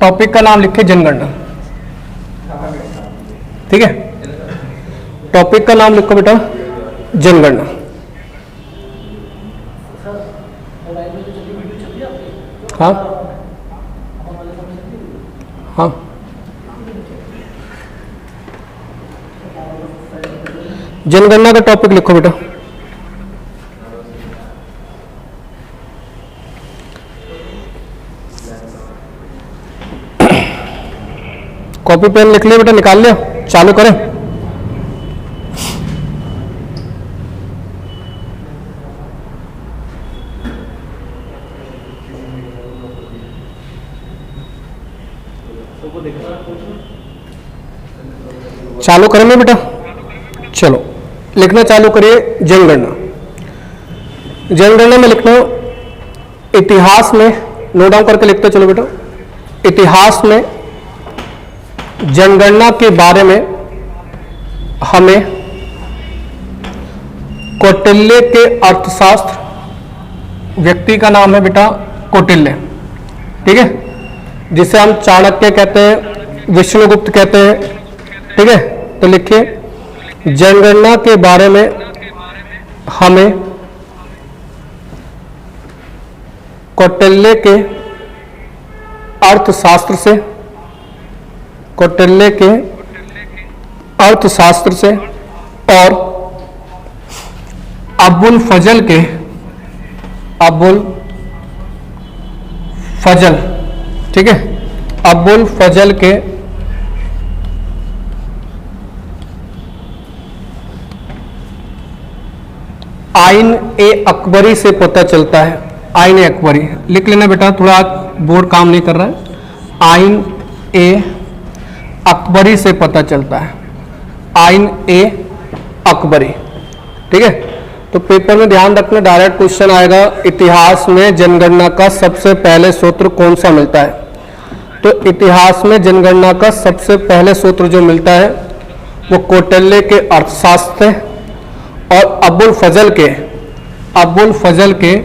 Topic का नाम लिखे जनगणना। ठीक है, टॉपिक का नाम लिखो बेटा जनगणना। हाँ हाँ, जनगणना का टॉपिक लिखो बेटा। कॉपी पेन लिख लिया बेटा, निकाल लिया, चालू करें। चालू करेंगे बेटा, चलो लिखना चालू करिए। जनगणना, जनगणना में लिखना इतिहास में, नोट डाउन करके लिखते चलो बेटा। इतिहास में जनगणना के बारे में हमें कौटिल्य के अर्थशास्त्र, व्यक्ति का नाम है बेटा कौटिल्य, ठीक है, जिसे हम चाणक्य कहते हैं, विष्णुगुप्त कहते हैं, ठीक है। तो लिखिए जनगणना के बारे में हमें कौटिल्य के अर्थशास्त्र से, कौटिल्य के अर्थशास्त्र से और अबुल फजल के, अबुल फजल, ठीक है, अबुल फजल के आइन ए अकबरी से पता चलता है। आइन ए अकबरी लिख लेना बेटा, थोड़ा बोर्ड काम नहीं कर रहा है। आइन ए अकबरी से पता चलता है, आइन ए अकबरी, ठीक है। तो पेपर में ध्यान रखना, डायरेक्ट क्वेश्चन आएगा, इतिहास में जनगणना का सबसे पहले सूत्र कौन सा मिलता है। तो इतिहास में जनगणना का सबसे पहले सूत्र जो मिलता है वो कौटिल्य के अर्थशास्त्र से और अबुल फजल के, अबुल फजल के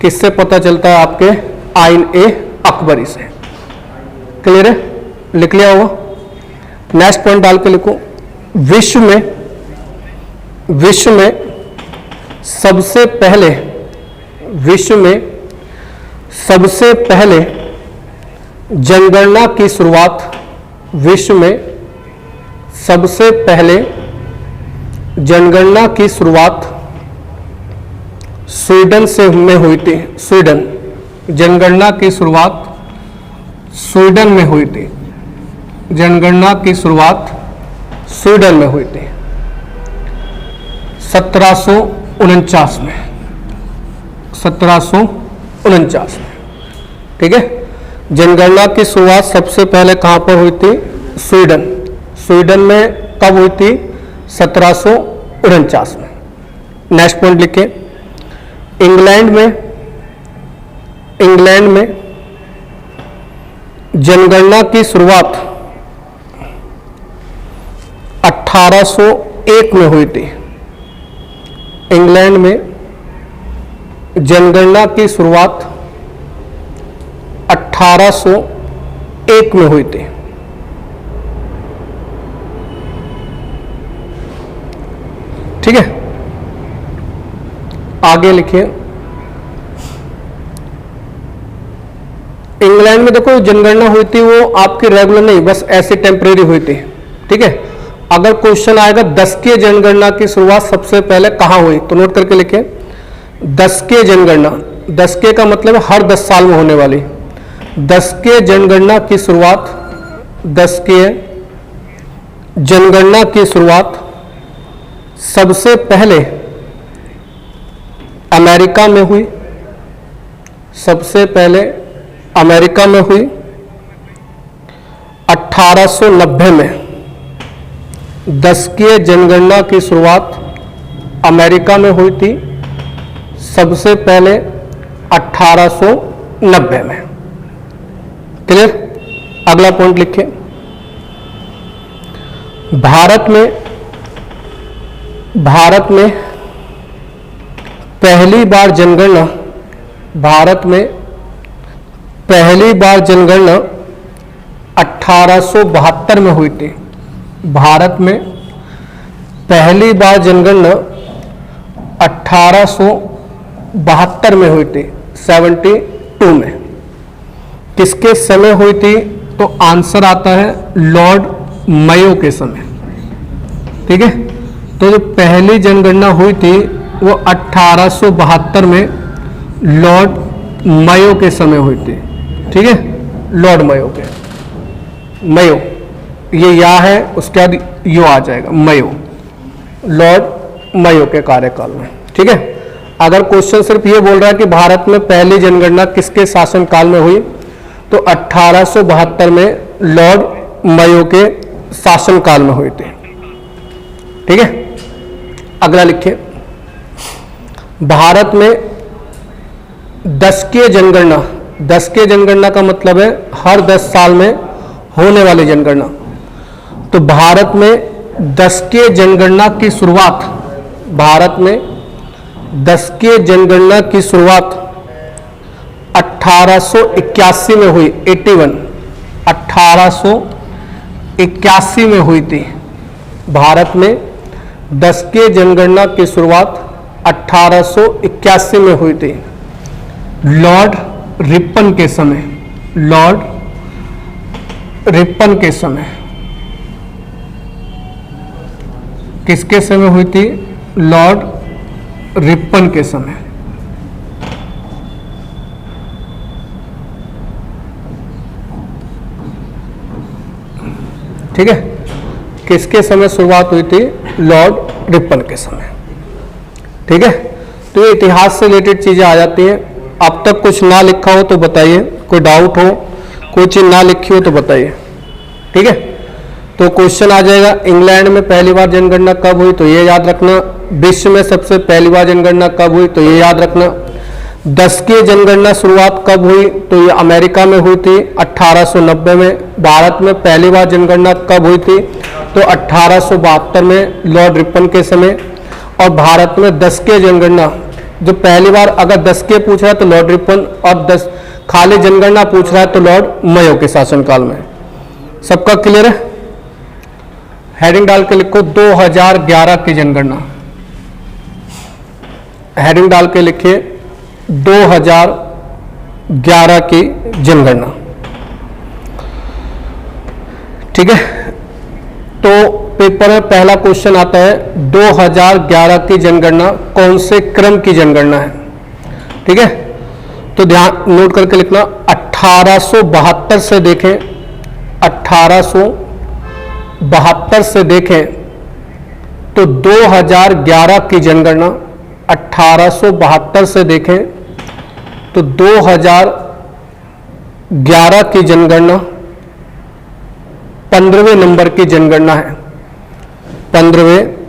किससे पता चलता है, आपके आइन ए अकबरी से। क्लियर है, लिख लिया होगा। नेक्स्ट पॉइंट डाल के लिखो, विश्व में, विश्व में सबसे पहले, विश्व में सबसे पहले जनगणना की शुरुआत, विश्व में सबसे पहले जनगणना की शुरुआत स्वीडन से में हुई थी। स्वीडन, जनगणना की शुरुआत स्वीडन में हुई थी। जनगणना की शुरुआत स्वीडन में हुई थी 1749 में, 1749 में, ठीक है। जनगणना की शुरुआत सबसे पहले कहां पर हुई थी, स्वीडन। स्वीडन में कब हुई थी, 1749 में। नेक्स्ट पॉइंट लिखे, इंग्लैंड में, इंग्लैंड में जनगणना की शुरुआत 1801 में हुई थी। इंग्लैंड में जनगणना की शुरुआत 1801 में हुई थी। ठीक है, आगे लिखिए। इंग्लैंड में देखो जनगणना हुई थी वो आपकी रेगुलर नहीं, बस ऐसी टेम्परेरी हुई थी, ठीक है। अगर क्वेश्चन आएगा दशकीय जनगणना की शुरुआत सबसे पहले कहां हुई, तो नोट करके लिखे दशकीय जनगणना। दशकीय का मतलब है हर 10 साल में होने वाली। दशकीय जनगणना की शुरुआत, दशकीय जनगणना की शुरुआत सबसे पहले अमेरिका में हुई, सबसे पहले अमेरिका में हुई 1890 में। दशकीय जनगणना की शुरुआत अमेरिका में हुई थी सबसे पहले 1890 में। क्लियर, अगला पॉइंट लिखिए। भारत में, भारत में पहली बार जनगणना, भारत में पहली बार जनगणना 1872 में हुई थी। भारत में पहली बार जनगणना 1872 में हुई थी, 72 में। किसके समय हुई थी? तो आंसर आता है लॉर्ड मेयो के समय। ठीक है, तो जो पहली जनगणना हुई थी वो 1872 में लॉर्ड मेयो के समय हुई थी। ठीक है, लॉर्ड मेयो के, मेयो ये या है, उसके बाद यो आ जाएगा, मेयो, लॉर्ड मेयो के कार्यकाल में। ठीक है, अगर क्वेश्चन सिर्फ ये बोल रहा है कि भारत में पहली जनगणना किसके शासनकाल में हुई, तो 1872 में लॉर्ड मेयो के शासनकाल में हुई थी। ठीक है, अगला लिखिए, भारत में दशकीय जनगणना, दशकीय जनगणना का मतलब है हर 10 साल में होने वाली जनगणना। तो भारत में दशकीय जनगणना की शुरुआत, भारत में दशकीय जनगणना की शुरुआत 1881 में हुई, 1881 में हुई थी। भारत में दशकीय जनगणना की शुरुआत 1881 में हुई थी, लॉर्ड रिपन के समय, लॉर्ड रिपन के समय। किसके समय हुई थी? लॉर्ड रिपन के समय। ठीक है, किसके समय शुरुआत हुई थी? लॉर्ड रिपन के समय। ठीक है, तो ये इतिहास से रिलेटेड चीजें आ जाती हैं। अब तक कुछ ना लिखा हो तो बताइए, कोई डाउट हो, कोई चीज ना लिखी हो तो बताइए। ठीक है, तो क्वेश्चन आ जाएगा, इंग्लैंड में पहली बार जनगणना कब हुई, तो ये याद रखना। विश्व में सबसे पहली बार जनगणना कब हुई, तो ये याद रखना। दशकीय जनगणना शुरुआत कब हुई, तो ये अमेरिका में हुई थी 1890 में। भारत में पहली बार जनगणना कब हुई थी, तो 1872 में लॉर्ड रिपन के समय। और भारत में दशकीय जनगणना, जो पहली बार अगर दशकीय पूछ रहा है तो लॉर्ड रिपन, और 10 खाली जनगणना पूछ रहा है तो लॉर्ड मेयो के शासनकाल में। सबका क्लियर है? हेडिंग डाल के लिखो 2011 की जनगणना, हेडिंग डाल के लिखिए 2011 की जनगणना। ठीक है, तो पेपर में पहला क्वेश्चन आता है 2011 की जनगणना कौन से क्रम की जनगणना है। ठीक है, तो ध्यान नोट करके लिखना, 1872 से देखें, 1872 से देखें तो 2011 की जनगणना, 1872 से देखें तो 2011 की जनगणना 15वें नंबर की जनगणना है। 15वें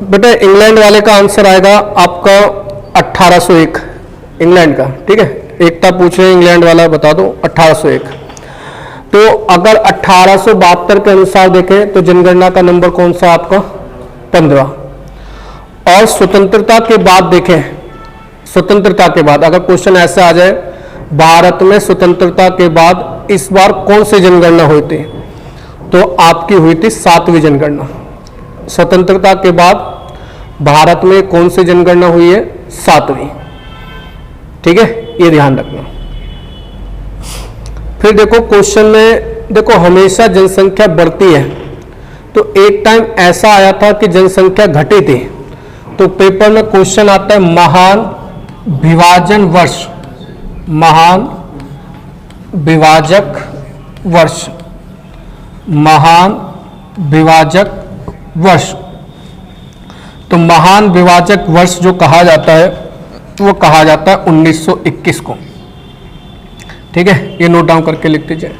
बेटा इंग्लैंड वाले का आंसर आएगा आपका 1801, इंग्लैंड का। ठीक है, एकता पूछ रहे हैं इंग्लैंड वाला, बता दो 1801। तो अगर 1872 के अनुसार देखें तो जनगणना का नंबर कौन सा आपका? 15। और स्वतंत्रता के बाद देखें, स्वतंत्रता के बाद अगर क्वेश्चन ऐसा आ जाए, भारत में स्वतंत्रता के बाद इस बार कौन सी जनगणना हुई थी, तो आपकी हुई थी 7वीं जनगणना। स्वतंत्रता के बाद भारत में कौन सी जनगणना हुई है? 7वीं। ठीक है, ये ध्यान रखना। फिर देखो क्वेश्चन में, देखो हमेशा जनसंख्या बढ़ती है, तो एक टाइम ऐसा आया था कि जनसंख्या घटी थी, तो पेपर में क्वेश्चन आता है महान विभाजन वर्ष, महान विभाजक वर्ष, महान विभाजक वर्ष। तो महान विभाजक वर्ष जो कहा जाता है वो कहा जाता है 1921 को। ठीक है, ये नोट डाउन करके लिख दीजिए।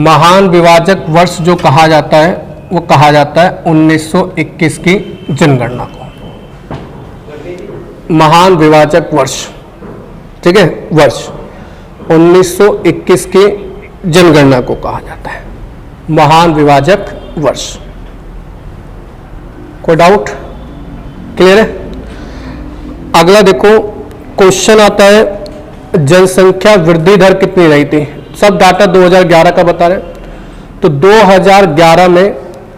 महान विभाजक वर्ष जो कहा जाता है वो कहा जाता है 1921 की जनगणना को, महान विभाजक वर्ष। ठीक है, वर्ष 1921 की जनगणना को कहा जाता है महान विभाजक वर्ष। कोई डाउट? क्लियर है? अगला देखो क्वेश्चन आता है जनसंख्या वृद्धि दर कितनी रही थी? सब डाटा 2011 का बता रहे हैं। तो 2011 में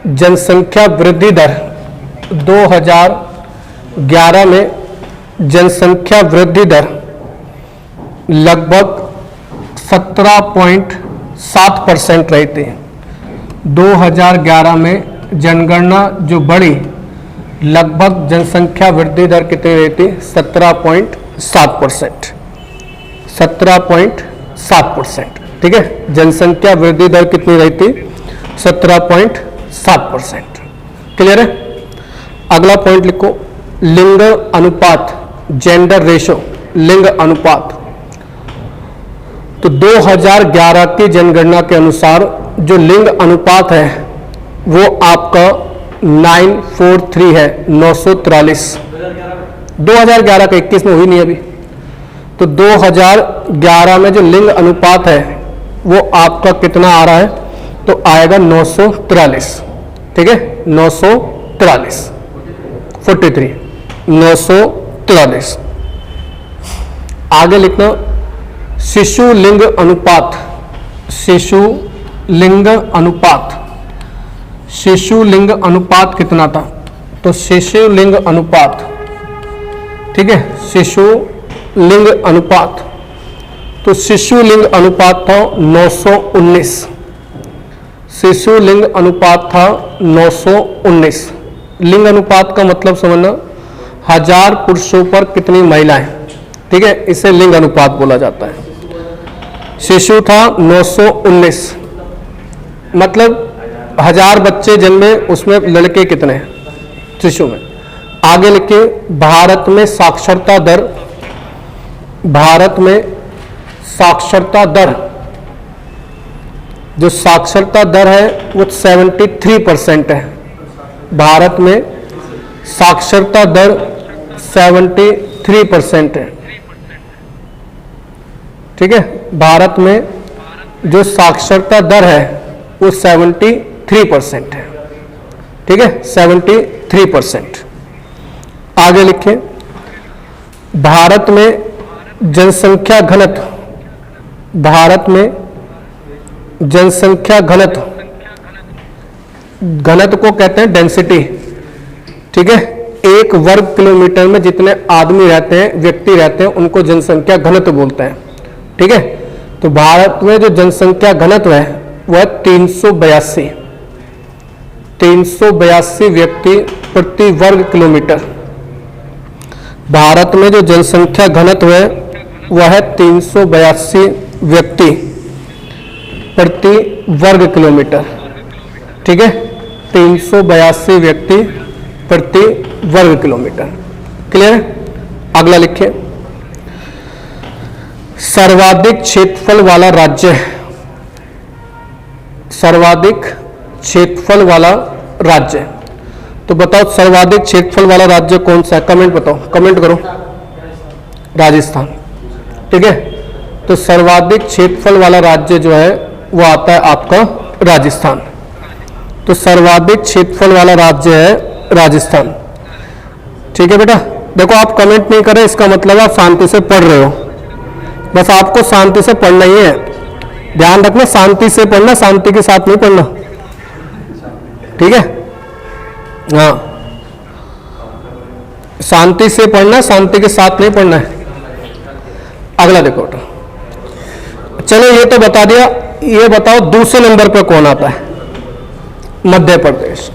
जनसंख्या वृद्धि दर, 2011 में जनसंख्या वृद्धि दर लगभग 17.7% रही थी। 2011 में जनगणना जो बढ़ी, लगभग जनसंख्या वृद्धि दर कितनी रही थी? 17.7%। 17.7%, ठीक है। जनसंख्या वृद्धि दर कितनी रही थी? 17.7%। क्लियर है? अगला पॉइंट लिखो, लिंग अनुपात, जेंडर रेशो, लिंग अनुपात। तो 2011 की जनगणना के अनुसार जो लिंग अनुपात है वो आपका 943 है, 943। 2011 का 21 में हुई नहीं अभी। तो 2011 में जो लिंग अनुपात है वो आपका कितना आ रहा है? तो आएगा 943, ठीक है। 943, 43, 943। आगे लिखना, शिशु लिंग अनुपात, शिशु लिंग अनुपात। शिशु लिंग अनुपात कितना था? तो शिशु लिंग अनुपात, ठीक है, शिशु लिंग अनुपात। तो शिशु लिंग अनुपात था 919। शिशु लिंग अनुपात था 919। लिंग अनुपात का मतलब समझना, 1000 पुरुषों पर कितनी महिलाएं, ठीक है, इसे लिंग अनुपात बोला जाता है। शिशु था 919, मतलब 1000 बच्चे जन्मे, उसमें लड़के कितने हैं शिशु में। आगे लिखिए, भारत में साक्षरता दर, भारत में साक्षरता दर, जो साक्षरता दर है वो 73% है। भारत में साक्षरता दर 73% है, ठीक है। भारत में जो साक्षरता दर है वो 73% है, ठीक है, 73%। आगे लिखें, भारत में जनसंख्या घनत्व, भारत में जनसंख्या घनत्व, घनत्व को कहते हैं डेंसिटी, ठीक है। 1 वर्ग किलोमीटर में जितने आदमी रहते हैं, व्यक्ति रहते हैं, उनको जनसंख्या घनत्व बोलते हैं, ठीक है। तो भारत में जो जनसंख्या घनत्व है वह 382 व्यक्ति प्रति वर्ग किलोमीटर। भारत में जो जनसंख्या घनत्व है वह है 382 व्यक्ति प्रति वर्ग किलोमीटर, ठीक है, 382 व्यक्ति प्रति वर्ग किलोमीटर। क्लियर? अगला लिखिए, सर्वाधिक क्षेत्रफल वाला राज्य, सर्वाधिक क्षेत्रफल वाला राज्य। तो बताओ सर्वाधिक क्षेत्रफल वाला राज्य कौन सा है? कमेंट बताओ, कमेंट करो। राजस्थान, ठीक है। तो सर्वाधिक क्षेत्रफल वाला राज्य जो है वो आता है आपका राजस्थान। तो सर्वाधिक क्षेत्रफल वाला राज्य है राजस्थान, ठीक है बेटा। देखो आप कमेंट नहीं कर रहे, इसका मतलब आप शांति से पढ़ रहे हो। बस आपको शांति से पढ़ना ही है, ध्यान रखना, शांति से पढ़ना, शांति के साथ नहीं पढ़ना, ठीक है। हाँ, शांति से पढ़ना, शांति के साथ नहीं पढ़ना है। अगला देखो, चलो ये तो बता दिया। ये बताओ दूसरे नंबर पर कौन आता है? मध्य प्रदेश।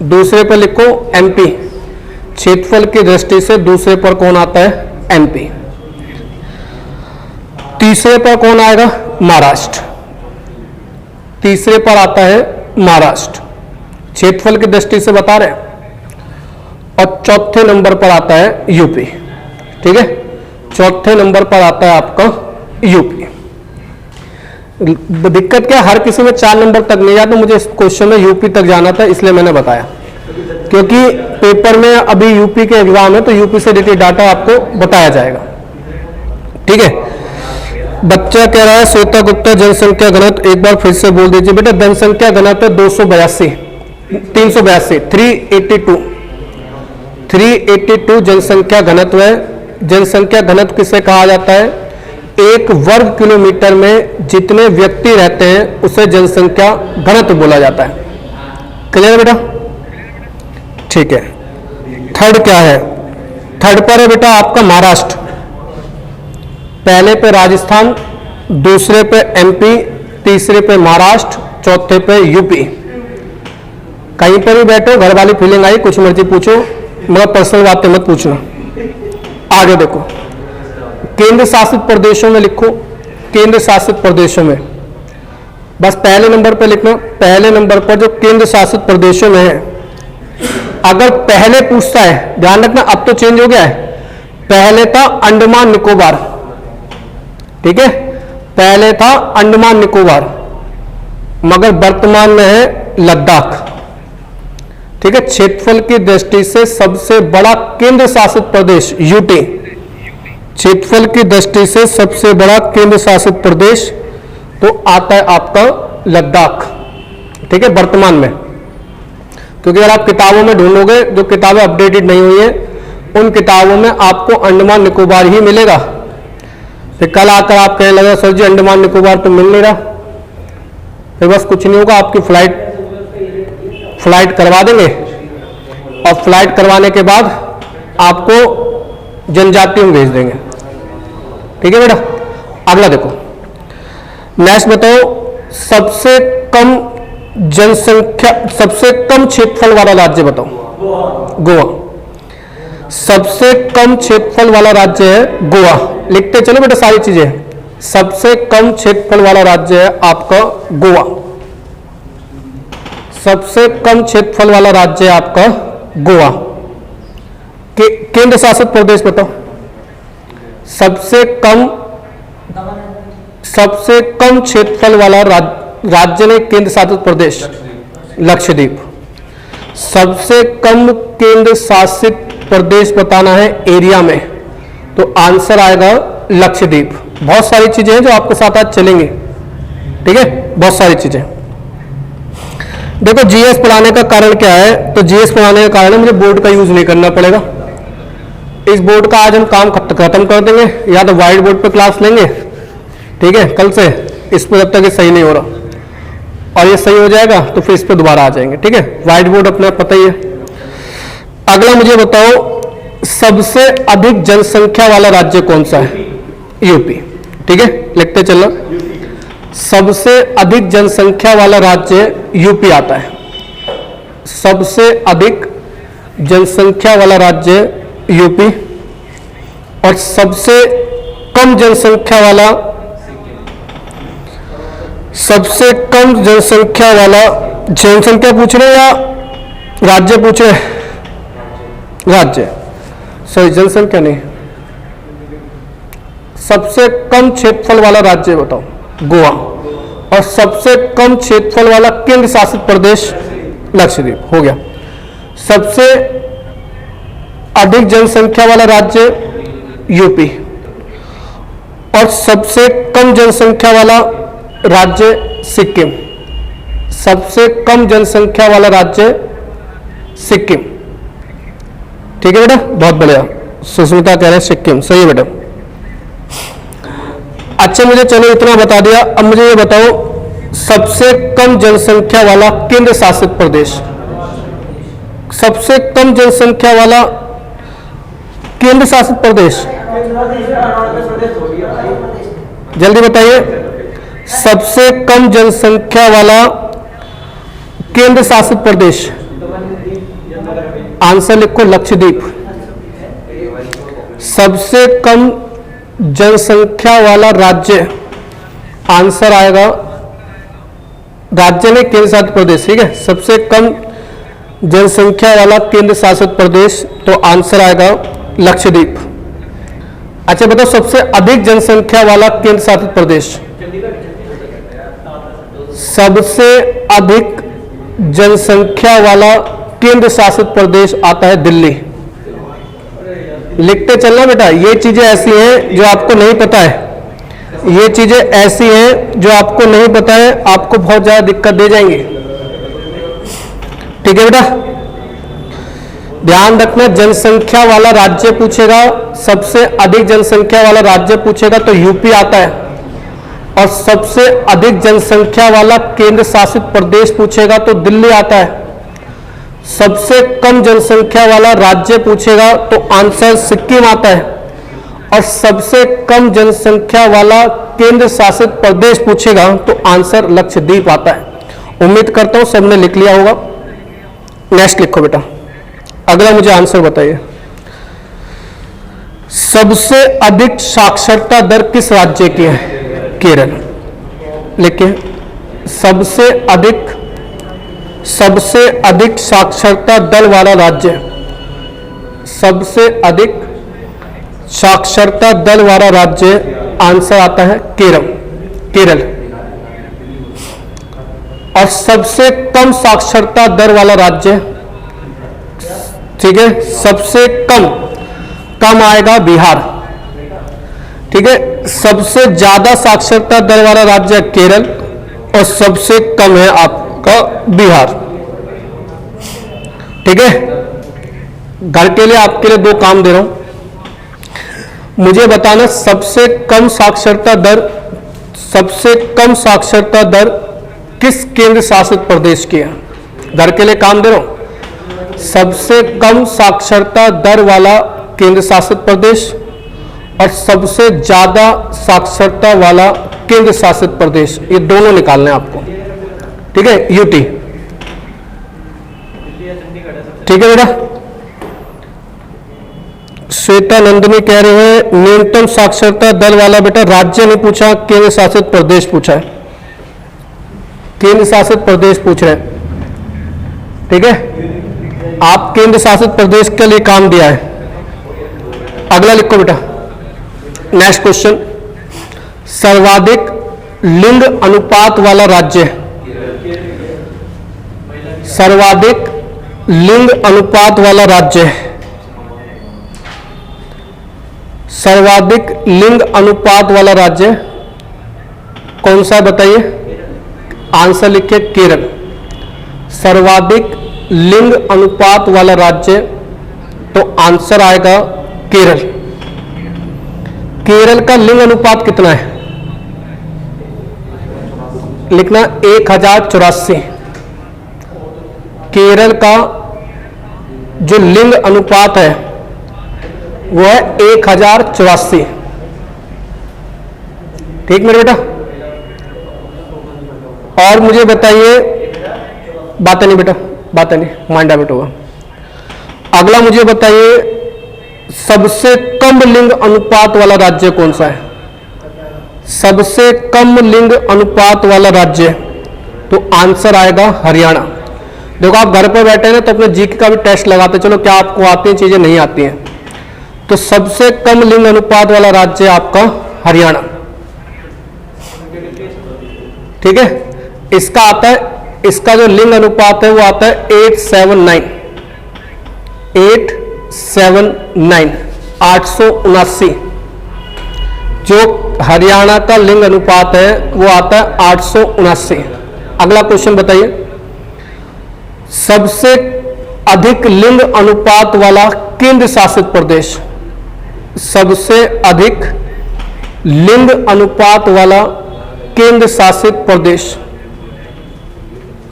दूसरे पर लिखो एमपी, क्षेत्रफल की दृष्टि से दूसरे पर कौन आता है? एमपी। तीसरे पर कौन आएगा? महाराष्ट्र। तीसरे पर आता है महाराष्ट्र, क्षेत्रफल की दृष्टि से बता रहे हैं। और चौथे नंबर पर आता है यूपी, ठीक है। चौथे नंबर पर आता है आपका यूपी। दिक्कत क्या, हर किसी में 4 नंबर तक नहीं जाता। मुझे इस क्वेश्चन में यूपी तक जाना था, इसलिए मैंने बताया, क्योंकि पेपर में अभी यूपी के एग्जाम है, तो यूपी से रिलेटेड डाटा आपको बताया जाएगा, ठीक है। बच्चा कह रहा है श्वेता गुप्ता जनसंख्या घनत्व, एक बार फिर से बोल दीजिए बेटा। जनसंख्या घनत्व 282, 382, 382 जनसंख्या घनत्व है जनसंख्या घनत्व किसे कहा जाता है? एक वर्ग किलोमीटर में जितने व्यक्ति रहते हैं उसे जनसंख्या घनत्व बोला जाता है। क्लियर बेटा? ठीक है। थर्ड क्या है? थर्ड पर है बेटा आपका महाराष्ट्र, पहले पे राजस्थान, दूसरे पे एमपी, तीसरे पे महाराष्ट्र, चौथे पे यूपी। कहीं पर भी बैठो, घर वाली फीलिंग आई, कुछ मर्जी पूछो, मगर पर्सनल बातें मत पूछना। आगे देखो, केंद्र शासित प्रदेशों में लिखो। केंद्र शासित प्रदेशों में बस पहले नंबर पर लिखना। पहले नंबर पर जो केंद्र शासित प्रदेशों में है, अगर पहले पूछता है, ध्यान रखना अब तो चेंज हो गया है, पहले था अंडमान निकोबार, ठीक है, पहले था अंडमान निकोबार, मगर वर्तमान में है लद्दाख। ठीक है, क्षेत्रफल की दृष्टि से सबसे बड़ा केंद्र शासित प्रदेश यूटी, क्षेत्रफल की दृष्टि से सबसे बड़ा केंद्र शासित प्रदेश तो आता है आपका लद्दाख। ठीक है, वर्तमान में, क्योंकि अगर आप किताबों में ढूंढोगे, जो किताबें अपडेटेड नहीं हुई है उन किताबों में आपको अंडमान निकोबार ही मिलेगा। तो कल आकर आप कहने लगे सर जी अंडमान निकोबार तो मिल नहीं रहा, फिर बस कुछ नहीं होगा, आपकी फ्लाइट करवा देंगे और फ्लाइट करवाने के बाद आपको जनजातियों में भेज देंगे। ठीक है बेटा? अगला देखो, नेक्स्ट बताओ, सबसे कम जनसंख्या, सबसे कम क्षेत्रफल वाला राज्य बताओ। गोवा। सबसे कम क्षेत्रफल वाला राज्य है गोवा। लिखते चलो बेटा सारी चीजें। सबसे कम क्षेत्रफल वाला राज्य है आपका गोवा। सबसे कम क्षेत्रफल वाला राज्य है आपका गोवा। केंद्र शासित प्रदेश बताओ। सबसे कम क्षेत्रफल वाला राज्य ने केंद्र शासित प्रदेश लक्षद्वीप। सबसे कम केंद्र शासित प्रदेश बताना है एरिया में, तो आंसर आएगा लक्षद्वीप। बहुत सारी चीजें हैं जो आपके साथ आज चलेंगी। ठीक है, बहुत सारी चीजें। देखो जीएस पढ़ाने का कारण क्या है, तो जीएस पढ़ाने का कारण है मुझे बोर्ड का यूज नहीं करना पड़ेगा। इस बोर्ड का आज हम काम खत्म कर देंगे, या तो व्हाइट बोर्ड पे क्लास लेंगे, ठीक है, कल से इस पर जब तक ये सही नहीं हो रहा, और ये सही हो जाएगा तो फिर इस पर दोबारा आ जाएंगे। ठीक है, व्हाइट बोर्ड अपना पता ही है। अगला मुझे बताओ, सबसे अधिक जनसंख्या वाला राज्य कौन सा है? यूपी। ठीक है, लिखते चलना। सबसे अधिक जनसंख्या वाला राज्य यूपी आता है। सबसे अधिक जनसंख्या वाला राज्य यूपी, और सबसे कम जनसंख्या वाला, सबसे कम जनसंख्या वाला, जनसंख्या पूछ रहे या राज्य पूछ रहे? राज्य, सॉरी जनसंख्या नहीं। सबसे कम क्षेत्रफल वाला राज्य बताओ, गोवा, और सबसे कम क्षेत्रफल वाला केंद्र शासित प्रदेश लक्षद्वीप। हो गया। सबसे अधिक जनसंख्या वाला राज्य यूपी, और सबसे कम जनसंख्या वाला राज्य सिक्किम। सबसे कम जनसंख्या वाला राज्य सिक्किम। ठीक है बेटा, बहुत बढ़िया। सुष्मिता कह रहे हैं सिक्किम, सही है बेटा। अच्छा, मुझे चलो इतना बता दिया। अब मुझे ये बताओ, सबसे कम जनसंख्या वाला केंद्र शासित प्रदेश, सबसे कम जनसंख्या वाला केंद्र शासित प्रदेश, जल्दी बताइए। सबसे कम जनसंख्या वाला केंद्र शासित प्रदेश, आंसर लिखो लक्षद्वीप। सबसे कम जनसंख्या वाला राज्य, आंसर आएगा, राज्य में केंद्र शासित प्रदेश। ठीक है, सबसे कम जनसंख्या वाला केंद्र शासित प्रदेश, तो आंसर आएगा लक्षद्वीप। अच्छा बताओ, सबसे अधिक जनसंख्या वाला केंद्र शासित प्रदेश, सबसे अधिक जनसंख्या वाला केंद्र शासित प्रदेश आता है दिल्ली। लिखते चलना बेटा, ये चीजें ऐसी हैं जो आपको नहीं पता है, ये चीजें ऐसी हैं जो आपको नहीं पता है, आपको बहुत ज्यादा दिक्कत दे जाएंगी। ठीक है बेटा, ध्यान रखना, जनसंख्या वाला राज्य पूछेगा, सबसे अधिक जनसंख्या वाला राज्य पूछेगा तो यूपी आता है, और सबसे अधिक जनसंख्या वाला केंद्र शासित प्रदेश पूछेगा तो दिल्ली आता है। सबसे कम जनसंख्या वाला राज्य पूछेगा तो आंसर सिक्किम आता है, और सबसे कम जनसंख्या वाला केंद्र शासित प्रदेश पूछेगा तो आंसर लक्षद्वीप आता है। उम्मीद करता हूं सबने लिख लिया होगा। नेक्स्ट लिखो बेटा, अगला मुझे आंसर बताइए। सबसे अधिक साक्षरता दर किस राज्य की है? केरल। लिखिए, सबसे अधिक साक्षरता दर वाला राज्य, सबसे अधिक साक्षरता दर वाला राज्य आंसर आता है केरल। और सबसे कम साक्षरता दर वाला राज्य, ठीक है, सबसे कम आएगा बिहार। ठीक है, सबसे ज्यादा साक्षरता दर वाला राज्य केरल, और सबसे कम है आपका बिहार। ठीक है, घर के लिए आपके लिए दो काम दे रहा हूं। मुझे बताना सबसे कम साक्षरता दर किस केंद्र शासित प्रदेश की है। घर के लिए काम दे रहा हूं। सबसे कम साक्षरता दर वाला केंद्र शासित प्रदेश और सबसे ज्यादा साक्षरता वाला केंद्र शासित प्रदेश, ये दोनों निकालने हैं आपको। ठीक है, यूटी। ठीक है बेटा, श्वेता नंदनी कह रहे हैं न्यूनतम साक्षरता दर वाला, बेटा राज्य नहीं पूछा, केंद्र शासित प्रदेश पूछा है। केंद्र शासित प्रदेश पूछ रहे हैं। ठीक है, आप केंद्र शासित प्रदेश के लिए काम दिया है। अगला लिखो बेटा, नेक्स्ट क्वेश्चन। सर्वाधिक लिंग अनुपात वाला राज्य, सर्वाधिक लिंग अनुपात वाला राज्य, सर्वाधिक लिंग अनुपात वाला राज्य कौन सा बताइए? आंसर लिखिए केरल। सर्वाधिक लिंग अनुपात वाला राज्य, तो आंसर आएगा केरल। केरल का लिंग अनुपात कितना है? लिखना 1084। केरल का जो लिंग अनुपात है वो है 1084। ठीक मेरे बेटा, और मुझे बताइए, बातें नहीं बेटा, बातें नहीं, माइंड डाइवर्ट होगा। अगला मुझे बताइए, सबसे कम लिंग अनुपात वाला राज्य कौन सा है? सबसे कम लिंग अनुपात वाला राज्य, तो आंसर आएगा हरियाणा। देखो आप घर पर बैठे हैं तो अपने जीके का भी टेस्ट लगाते चलो, क्या आपको आती हैं चीजें, नहीं आती हैं। तो सबसे कम लिंग अनुपात वाला राज्य आपका हरियाणा। ठीक है, इसका आता है, इसका जो लिंग अनुपात है वो आता है 879, 879। जो हरियाणा का लिंग अनुपात है वो आता है 879। अगला क्वेश्चन बताइए, सबसे अधिक लिंग अनुपात वाला केंद्र शासित प्रदेश, सबसे अधिक लिंग अनुपात वाला केंद्र शासित प्रदेश,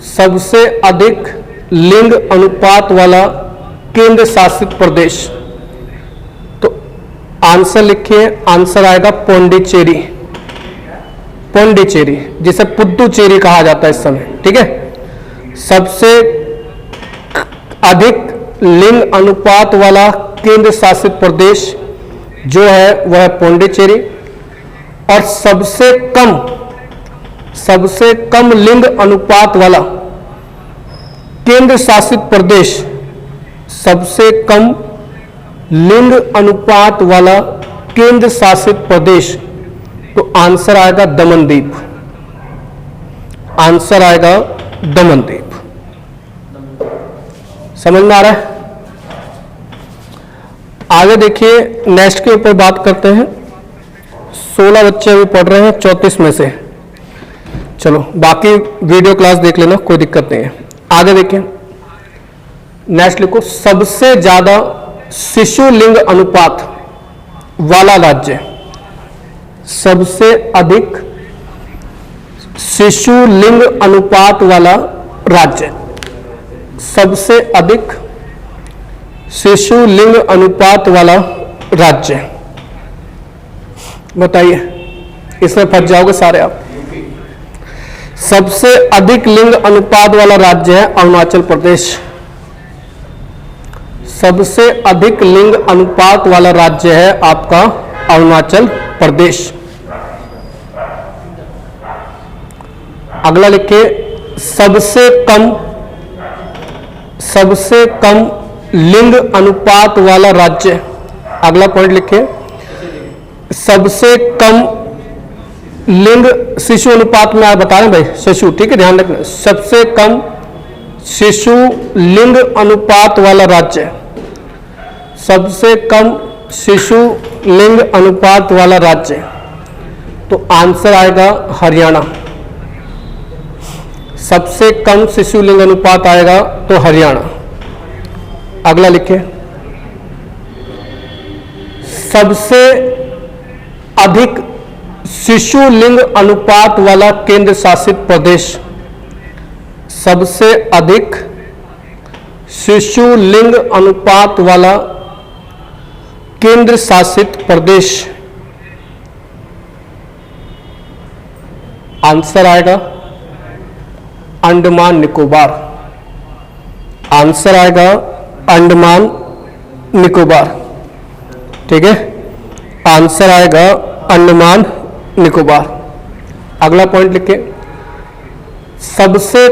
सबसे अधिक लिंग अनुपात वाला केंद्र शासित प्रदेश, तो आंसर लिखिए, आंसर आएगा पौंडीचेरी। पौंडीचेरी जिसे पुद्दुचेरी कहा जाता है इस समय। ठीक है, सबसे अधिक लिंग अनुपात वाला केंद्र शासित प्रदेश जो है वह है पौंडीचेरी, और सबसे कम लिंग अनुपात वाला केंद्र शासित प्रदेश, सबसे कम लिंग अनुपात वाला केंद्र शासित प्रदेश, तो आंसर आएगा दमनदीप। आंसर आएगा दमनदीप। समझ में आ रहा है? आगे देखिए, नेक्स्ट के ऊपर बात करते हैं। 16 बच्चे अभी पढ़ रहे हैं 34 में से। चलो बाकी वीडियो क्लास देख लेना, कोई दिक्कत नहीं है। आगे देखिए, नेक्स्ट लिखो, सबसे ज्यादा शिशु लिंग अनुपात वाला राज्य, सबसे अधिक शिशु लिंग अनुपात वाला राज्य, सबसे अधिक शिशु लिंग अनुपात वाला राज्य, बताइए, इसमें फंस जाओगे सारे आप। सबसे अधिक लिंग अनुपात वाला राज्य है अरुणाचल प्रदेश, सबसे अधिक लिंग अनुपात वाला राज्य है आपका अरुणाचल प्रदेश। अगला लिखिए, सबसे कम लिंग अनुपात वाला राज्य, अगला पॉइंट लिखिए, सबसे कम लिंग शिशु अनुपात में आप बता रहे हैं भाई, शिशु, ठीक है, ध्यान रखना, सबसे कम शिशु लिंग अनुपात वाला राज्य, सबसे कम शिशु लिंग अनुपात वाला राज्य, तो आंसर आएगा हरियाणा। सबसे कम शिशु लिंग अनुपात आएगा तो हरियाणा। अगला लिखिए, सबसे अधिक शिशु लिंग अनुपात वाला केंद्र शासित प्रदेश, सबसे अधिक शिशु लिंग अनुपात वाला केंद्र शासित प्रदेश, आंसर आएगा अंडमान निकोबार, आंसर आएगा अंडमान निकोबार, ठीक है, आंसर आएगा अंडमान निकोबार। अगला पॉइंट लिखिए, सबसे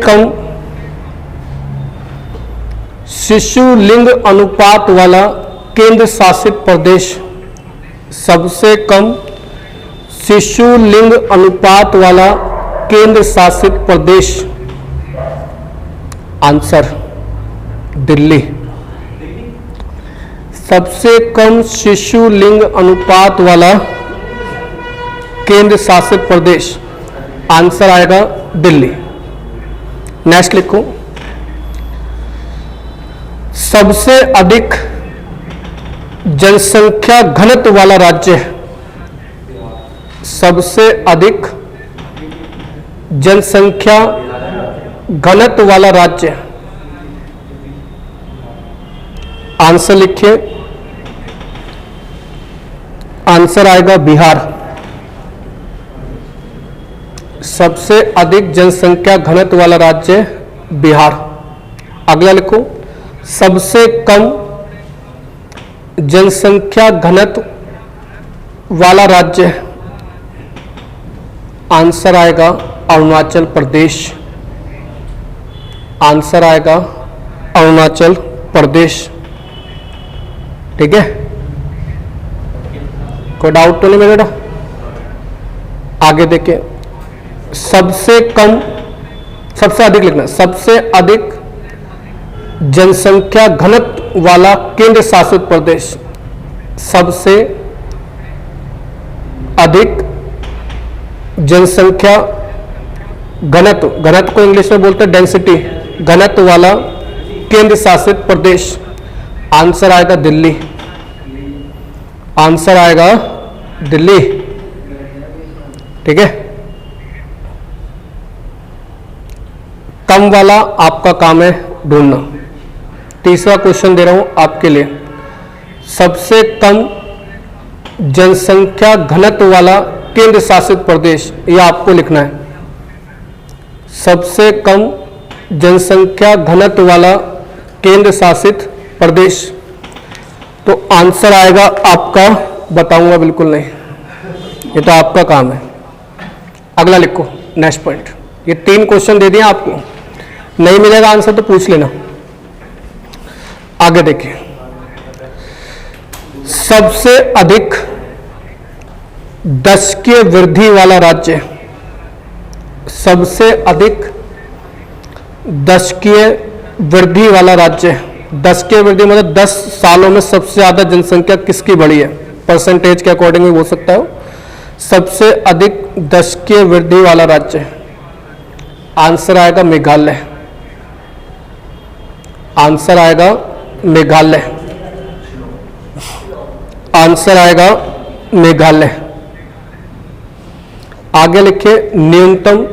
कम शिशु लिंग अनुपात वाला केंद्र शासित प्रदेश, सबसे कम शिशु लिंग अनुपात वाला केंद्र शासित प्रदेश, आंसर दिल्ली। सबसे कम शिशु लिंग अनुपात वाला केंद्र शासित प्रदेश, आंसर आएगा दिल्ली। नेक्स्ट लिखो, सबसे अधिक जनसंख्या घनत्व वाला राज्य, सबसे अधिक जनसंख्या घनत्व वाला राज्य, आंसर लिखिए, आंसर आएगा बिहार। सबसे अधिक जनसंख्या घनत्व वाला राज्य बिहार। अगला लिखो, सबसे कम जनसंख्या घनत्व वाला राज्य, आंसर आएगा अरुणाचल प्रदेश, आंसर आएगा अरुणाचल प्रदेश, ठीक है, कोई डाउट तो नहीं मेरे बेटा। आगे देखिए, सबसे अधिक लिखना, सबसे अधिक जनसंख्या घनत्व वाला केंद्र शासित प्रदेश, सबसे अधिक जनसंख्या घनत्व को इंग्लिश में बोलते हैं डेंसिटी, घनत्व वाला केंद्र शासित प्रदेश, आंसर आएगा दिल्ली, आंसर आएगा दिल्ली, ठीक है। कम वाला आपका काम है ढूंढना। तीसरा क्वेश्चन दे रहा हूं आपके लिए, सबसे कम जनसंख्या घनत्व वाला केंद्र शासित प्रदेश, यह आपको लिखना है। सबसे कम जनसंख्या घनत्व वाला केंद्र शासित प्रदेश, तो आंसर आएगा आपका, बताऊंगा बिल्कुल नहीं, ये तो आपका काम है। अगला लिखो, नेक्स्ट पॉइंट। ये 3 क्वेश्चन दे दिए आपको, नहीं मिलेगा आंसर तो पूछ लेना। आगे देखिए, सबसे अधिक दशकीय वृद्धि वाला राज्य, सबसे अधिक दशकीय वृद्धि वाला राज्य, दशकीय वृद्धि मतलब 10 सालों में सबसे ज्यादा जनसंख्या किसकी बढ़ी है, परसेंटेज के अकॉर्डिंग भी हो सकता है। सबसे अधिक दशकीय वृद्धि वाला राज्य, आंसर आएगा मेघालय, आंसर आएगा मेघालय। आंसर आएगा मेघालय। आगे लिखिए न्यूनतम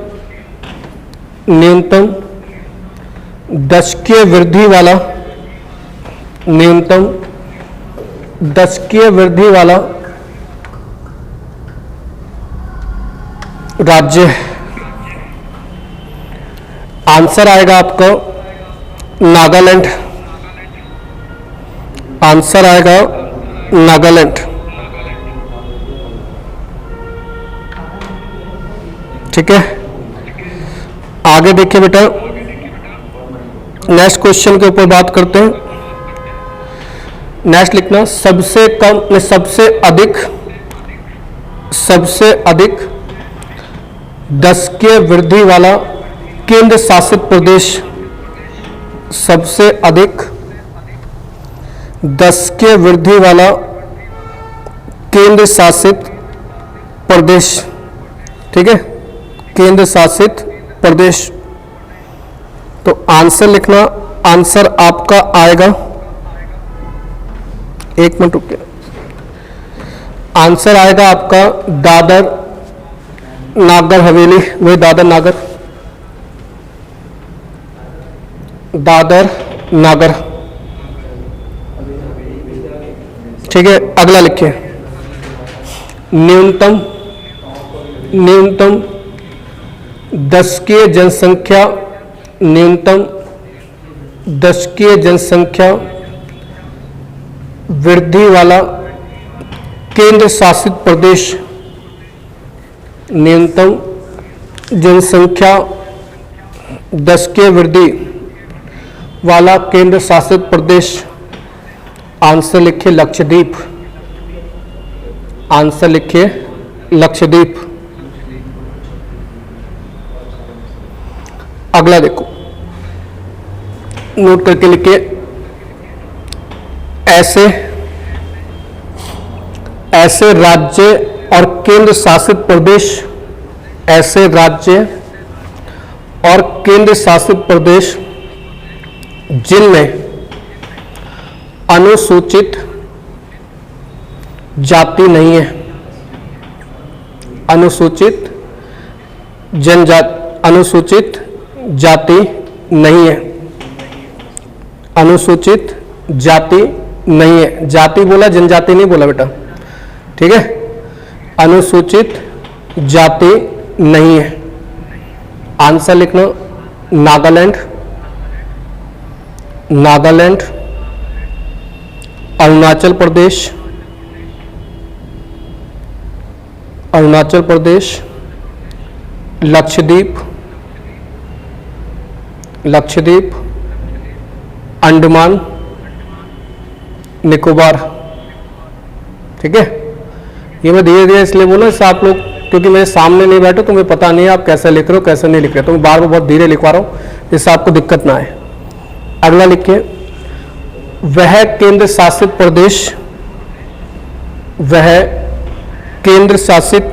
दशकीय वृद्धि वाला, न्यूनतम दशकीय वृद्धि वाला राज्य। आंसर आएगा आपका नागालैंड। आंसर आएगा नागालैंड। ठीक है, आगे देखिए बेटा, नेक्स्ट क्वेश्चन के ऊपर बात करते हैं। नेक्स्ट लिखना सबसे कम, सबसे अधिक दशकीय वृद्धि वाला केंद्र शासित प्रदेश। सबसे अधिक दशकीय वृद्धि वाला केंद्र शासित प्रदेश। ठीक है, केंद्र शासित प्रदेश। तो आंसर लिखना, आंसर आपका आएगा, एक मिनट रुकिए, आंसर आएगा आपका दादर नागर हवेली, वही दादर नागर। ठीक है, अगला लिखिए न्यूनतम दशकीय जनसंख्या, न्यूनतम दशकीय जनसंख्या वृद्धि वाला केंद्र शासित प्रदेश। न्यूनतम जनसंख्या दशकीय वृद्धि वाला केंद्र शासित प्रदेश। आंसर लिखिए लक्षद्वीप। आंसर लिखिए लक्षद्वीप। अगला देखो, नोट करके लिखिए, ऐसे राज्य और केंद्र शासित प्रदेश, ऐसे राज्य और केंद्र शासित प्रदेश जिनमें अनुसूचित जाति नहीं है, अनुसूचित जाति नहीं है, अनुसूचित जाति नहीं है। जाति बोला, जनजाति नहीं बोला बेटा। ठीक है, अनुसूचित जाति नहीं है। आंसर लिखना नागालैंड, अरुणाचल प्रदेश, लक्षद्वीप, अंडमान निकोबार। ठीक है, ये मैं धीरे धीरे इसलिए बोला, इससे आप लोग, क्योंकि मेरे सामने नहीं बैठे तो मुझे पता नहीं है आप कैसे लिख रहे हो कैसे नहीं लिख रहे, तो मैं बार बार बहुत धीरे लिखवा रहा हूँ जिससे आपको दिक्कत ना आए। अगला लिखिए, वह केंद्र शासित प्रदेश, वह केंद्र शासित,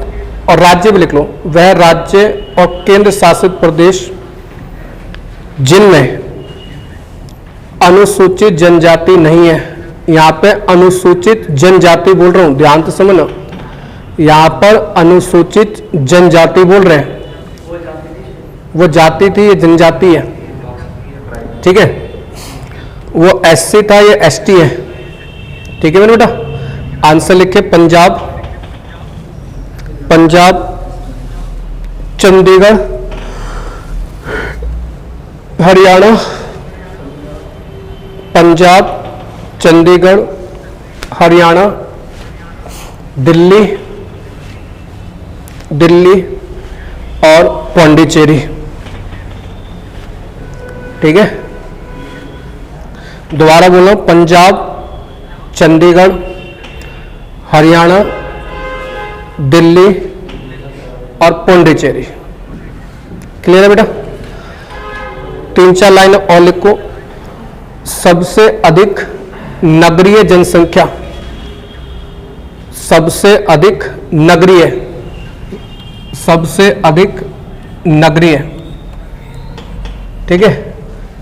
और राज्य भी लिख लो, वह राज्य और केंद्र शासित प्रदेश जिनमें अनुसूचित जनजाति नहीं है। यहां पे अनुसूचित जनजाति बोल रहा हूं, ध्यान से समझना, यहां पर अनुसूचित जनजाति बोल रहे हैं, वो जाति थी, ये जनजाति है। ठीक है, वो एससी था, ये एसटी है। ठीक है मेरे बेटा, आंसर लिखे पंजाब, चंडीगढ़, हरियाणा, पंजाब, चंडीगढ़, हरियाणा, दिल्ली और पौंडीचेरी। ठीक है, दोबारा बोलो, पंजाब, चंडीगढ़, हरियाणा, दिल्ली और पौंडीचेरी। क्लियर है बेटा? 3-4 लाइन और लिखो। सबसे अधिक नगरीय जनसंख्या, सबसे अधिक नगरीय। ठीक है,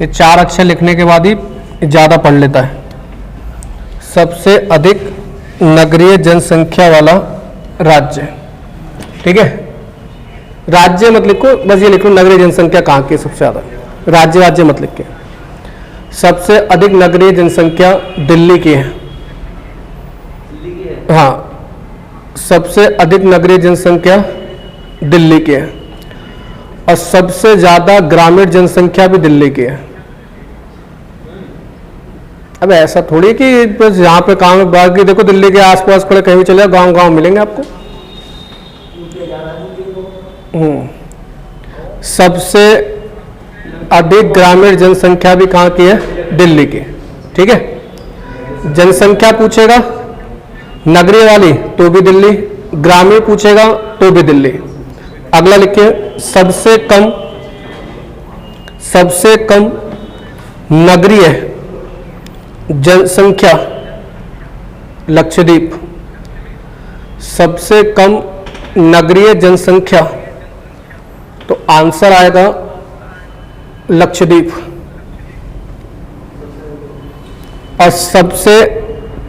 ये 4 अक्षर लिखने के बाद ही ज़्यादा पढ़ लेता है। सबसे अधिक नगरीय जनसंख्या वाला राज्य, ठीक है। राज्य मत लिखो, बस ये लिखो नगरीय जनसंख्या कहाँ की है सबसे ज़्यादा, राज्य मत लिख के। सबसे अधिक नगरीय जनसंख्या दिल्ली की है। हाँ, सबसे अधिक नगरीय जनसंख्या दिल्ली की है और सबसे ज़्यादा ग्रामीण जनसंख्या भी दिल्ली की है। अब ऐसा थोड़ी कि बस यहाँ पे काम बाकी देखो दिल्ली के आसपास पड़े कहीं भी चले जाओ, गाँव गाँव मिलेंगे आपको। सबसे अधिक ग्रामीण जनसंख्या भी कहाँ की है, दिल्ली की, ठीक है। जनसंख्या पूछेगा नगरीय वाली तो भी दिल्ली, ग्रामीण पूछेगा तो भी दिल्ली। अगला लिखिए, सबसे कम नगरीय जनसंख्या लक्षद्वीप। सबसे कम नगरीय जनसंख्या, तो आंसर आएगा लक्षद्वीप। और सबसे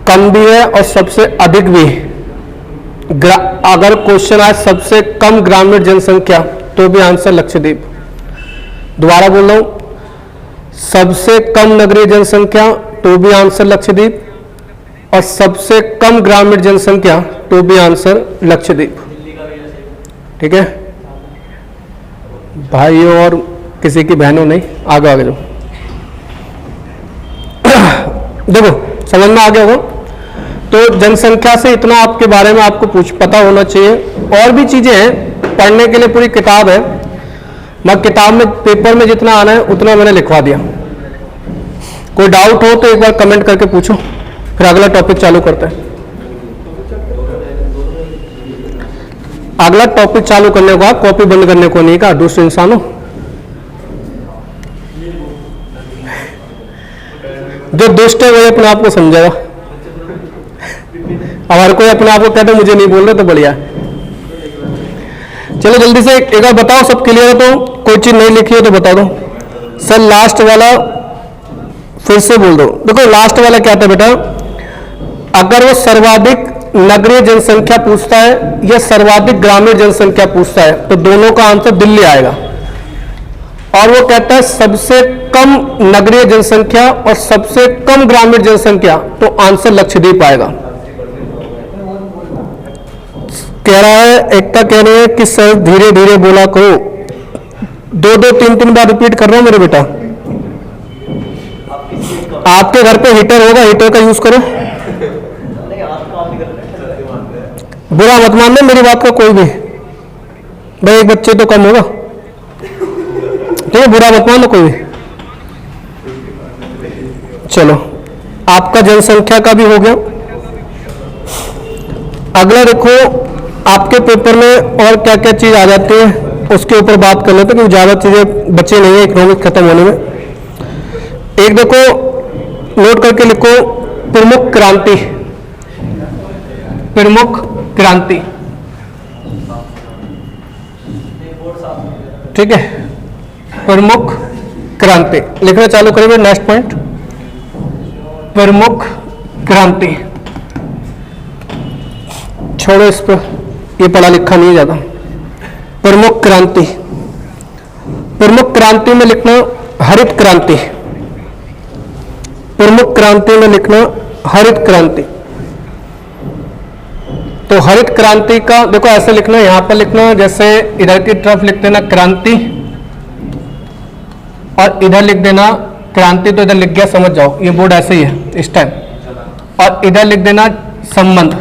कम भी है और सबसे अधिक भी है। अगर क्वेश्चन आए सबसे कम ग्रामीण जनसंख्या तो भी आंसर लक्षद्वीप। दोबारा बोल रहा हूं, सबसे कम नगरीय जनसंख्या तो भी आंसर लक्षद्वीप और सबसे कम ग्रामीण जनसंख्या तो भी आंसर लक्षद्वीप, ठीक है भाइयों और किसी की बहनों नहीं। आगे जाओ। देखो समझ में आ गया होगा। तो जनसंख्या से इतना आपके बारे में आपको पता होना चाहिए। और भी चीजें हैं पढ़ने के लिए, पूरी किताब है, मैं किताब में पेपर में जितना आना है उतना मैंने लिखवा दिया। कोई डाउट हो तो एक बार कमेंट करके पूछो, फिर अगला टॉपिक चालू करते हैं। अगला टॉपिक चालू करने को कॉपी बंद करने को नहीं कहा, दूसरे इंसान हो जो दुष्ट है वही अपने आप को समझेगा। अगर कोई अपने आप को कहते मुझे नहीं बोल रहे तो बढ़िया। चलो जल्दी से एक बार बताओ, सब क्लियर है तो? कोई चीज नहीं लिखी है तो बता दो। सर लास्ट वाला फिर से बोल दो। देखो लास्ट वाला क्या था बेटा, अगर वो सर्वाधिक नगरीय जनसंख्या पूछता है या सर्वाधिक ग्रामीण जनसंख्या पूछता है तो दोनों का आंसर दिल्ली आएगा। और वो कहता है सबसे कम नगरीय जनसंख्या और सबसे कम ग्रामीण जनसंख्या, तो आंसर लक्षद्वीप आएगा। कह रहा है, एकता कह रही है कि सर धीरे धीरे बोला करो, 2-2 3-3 बार रिपीट कर रहा हूं मेरे बेटा। आपके घर पे हीटर होगा, हीटर का यूज करो। बुरा मत मानना मेरी बात का कोई भी, भाई एक बच्चे तो कम होगा, ठीक है, बुरा मत मानना कोई भी। चलो आपका जनसंख्या का भी हो गया। अगला देखो आपके पेपर में और क्या क्या चीज आ जाती है उसके ऊपर बात कर लेते हैं, क्योंकि ज्यादा चीजें बचे नहीं है इकोनॉमिक खत्म होने में। एक देखो नोट करके लिखो, प्रमुख क्रांति। प्रमुख क्रांति, ठीक है, प्रमुख क्रांति लिखना चालू करेंगे। नेक्स्ट पॉइंट, प्रमुख क्रांति छोड़ो, इस पर ये पढ़ा लिखा नहीं है ज्यादा। प्रमुख क्रांति, प्रमुख क्रांति में लिखना हरित क्रांति। प्रमुख क्रांति में लिखना हरित क्रांति। तो हरित क्रांति का देखो ऐसे लिखना, यहां पर लिखना जैसे इधर की तरफ लिख देना क्रांति और इधर लिख देना क्रांति, तो इधर लिख गया समझ जाओ, ये बोर्ड ऐसे ही है इस टाइम। और इधर लिख देना संबंध,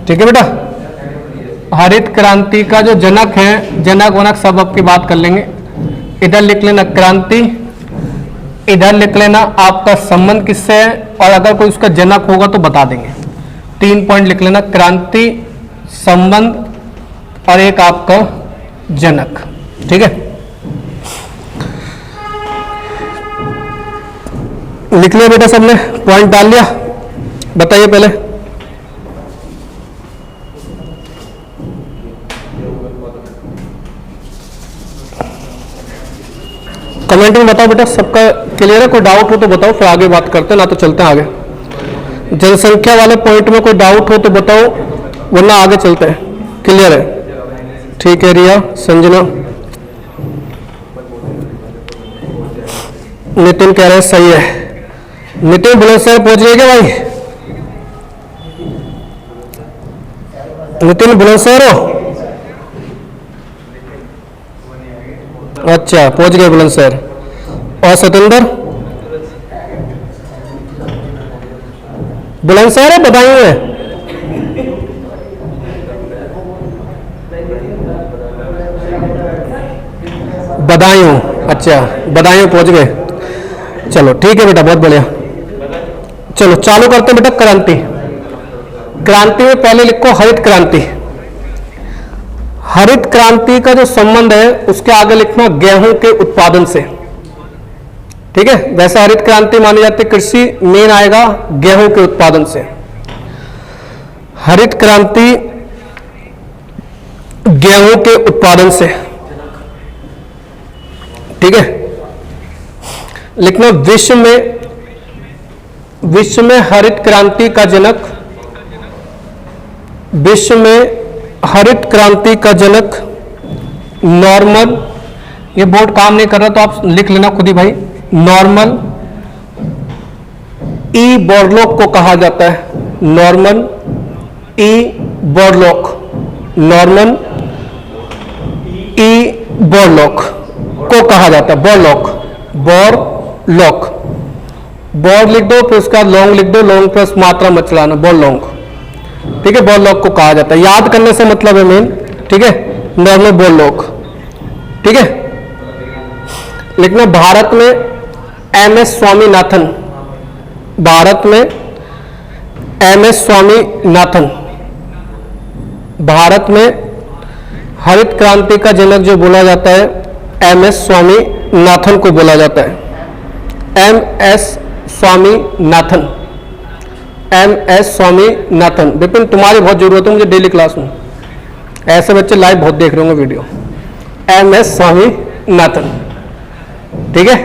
ठीक है बेटा। हरित क्रांति का जो जनक है, जनक वनक सब आपकी बात कर लेंगे। इधर लिख लेना क्रांति, इधर लिख लेना आपका संबंध किससे है, और अगर कोई उसका जनक होगा तो बता देंगे। 3 पॉइंट लिख लेना, क्रांति, संबंध और एक आपका जनक, ठीक है। लिख लिया बेटा सबने, पॉइंट डाल लिया? बताइए पहले। कमेंट में बताओ बेटा सबका क्लियर है? कोई डाउट हो तो बताओ, फिर आगे बात करते हैं, ना तो चलते हैं आगे। जनसंख्या वाले पॉइंट में कोई डाउट हो तो बताओ, वरना आगे चलते हैं। क्लियर है? ठीक है रिया, संजना, नितिन कह रहे हैं सही है। नितिन बुलंदशहर पहुंच गए क्या भाई? नितिन बुलंदशहर हो? अच्छा, पहुंच गए बुलंदशहर। और सतेंद्र बुलंदशहर है, बदायूं है? बदायूं, अच्छा बदायूं पहुंच गए। चलो ठीक है बेटा, बहुत बढ़िया। चलो चालू करते हैं बेटा। क्रांति, क्रांति में पहले लिखो हरित क्रांति। हरित क्रांति का जो संबंध है उसके आगे लिखना गेहूं के उत्पादन से। ठीक है? वैसे हरित क्रांति मानी जाती है कृषि, मेन आएगा गेहूं के उत्पादन से। हरित क्रांति गेहूं के उत्पादन से। ठीक है? लिखना विश्व में हरित क्रांति का जनक, विश्व में हरित क्रांति का जनक नॉर्मन, ये बोर्ड काम नहीं कर रहा तो आप लिख लेना खुद ही भाई, नॉर्मन ई बोरलॉग को कहा जाता है। Norman E Borlaug, Norman E Borlaug को कहा जाता है। बोरलॉग, बोरलॉग, बोर लिख दो, फिर उसका लॉन्ग लिख दो, लॉन्ग प्लस मात्रा मत चलाना, बोरलॉग। ठीक है? बोरलॉग को कहा जाता है, याद करने से मतलब है मेन। ठीक है? Normal Borlaug. ठीक है? लिखना भारत में एमएस स्वामीनाथन, भारत में एमएस स्वामीनाथन, भारत में हरित क्रांति का जनक जो बोला जाता है एमएस स्वामीनाथन को बोला जाता है। MS Swaminathan, MS Swaminathan. विपिन तुम्हारी बहुत जरूरत है मुझे डेली क्लास में, ऐसे बच्चे लाइव बहुत देख रहे होंगे वीडियो। एमएस स्वामीनाथन। ठीक है?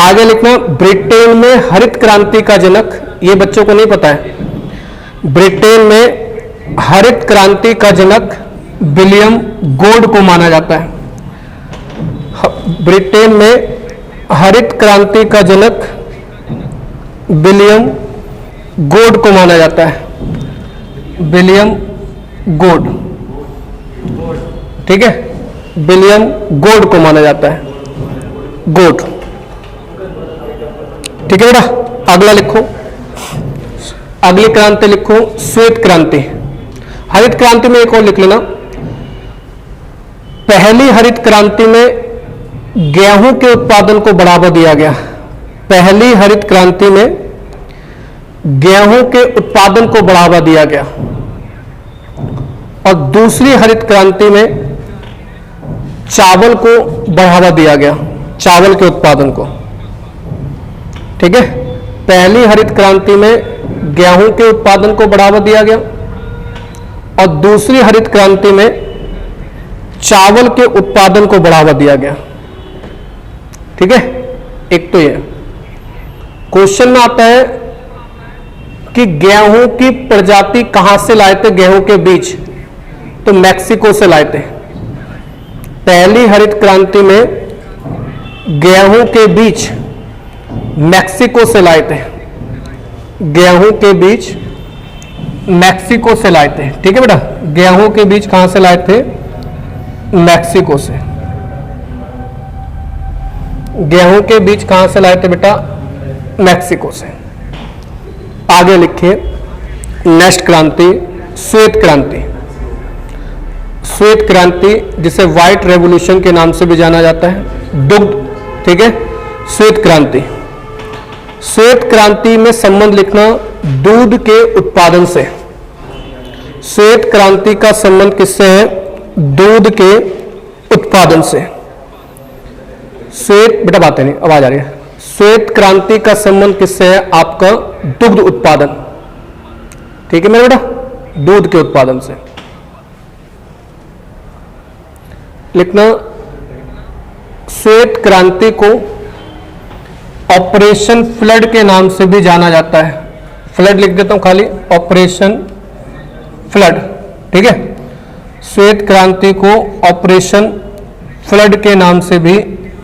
आगे लिखना ब्रिटेन में हरित क्रांति का जनक, ये बच्चों को नहीं पता है। ब्रिटेन में हरित क्रांति का जनक विलियम गोड को माना जाता है। ब्रिटेन में हरित क्रांति का जनक विलियम गोड को माना जाता है, विलियम गोड। ठीक है? विलियम गोड को माना जाता है, गोड। ठीक है बेटा? अगला लिखो, अगली क्रांति लिखो श्वेत क्रांति। हरित क्रांति में एक और लिख लेना, पहली हरित क्रांति में गेहूं के उत्पादन को बढ़ावा दिया गया। पहली हरित क्रांति में गेहूं के उत्पादन को बढ़ावा दिया गया और दूसरी हरित क्रांति में चावल को बढ़ावा दिया गया, चावल के उत्पादन को। ठीक है? पहली हरित क्रांति में गेहूं के उत्पादन को बढ़ावा दिया गया और दूसरी हरित क्रांति में चावल के उत्पादन को बढ़ावा दिया गया। ठीक है? एक तो ये क्वेश्चन में आता है कि गेहूं की प्रजाति कहां से लाए थे, गेहूं के बीज, तो मैक्सिको से लाए थे। पहली हरित क्रांति में गेहूं के बीज मैक्सिको से लाए थे, गेहूं के बीज मैक्सिको से लाए थे। ठीक है बेटा? गेहूं के बीज कहां से लाए थे? मैक्सिको से। गेहूं के बीज कहां से लाए थे बेटा? मैक्सिको से। आगे लिखिए नेक्स्ट क्रांति श्वेत क्रांति। श्वेत क्रांति जिसे व्हाइट रेवोल्यूशन के नाम से भी जाना जाता है, दुग्ध। ठीक है? श्वेत क्रांति, श्वेत क्रांति में संबंध लिखना दूध के उत्पादन से। श्वेत क्रांति का संबंध किससे है? दूध के उत्पादन से। श्वेत बेटा बातें नहीं, आवाज आ रही है। श्वेत क्रांति का संबंध किससे है? आपका दुग्ध उत्पादन। ठीक है मेरे बेटा? दूध के उत्पादन से। लिखना श्वेत क्रांति को ऑपरेशन फ्लड के नाम से भी जाना जाता है। फ्लड लिख देता हूं खाली, ऑपरेशन फ्लड। ठीक है, श्वेत क्रांति को ऑपरेशन फ्लड के नाम से भी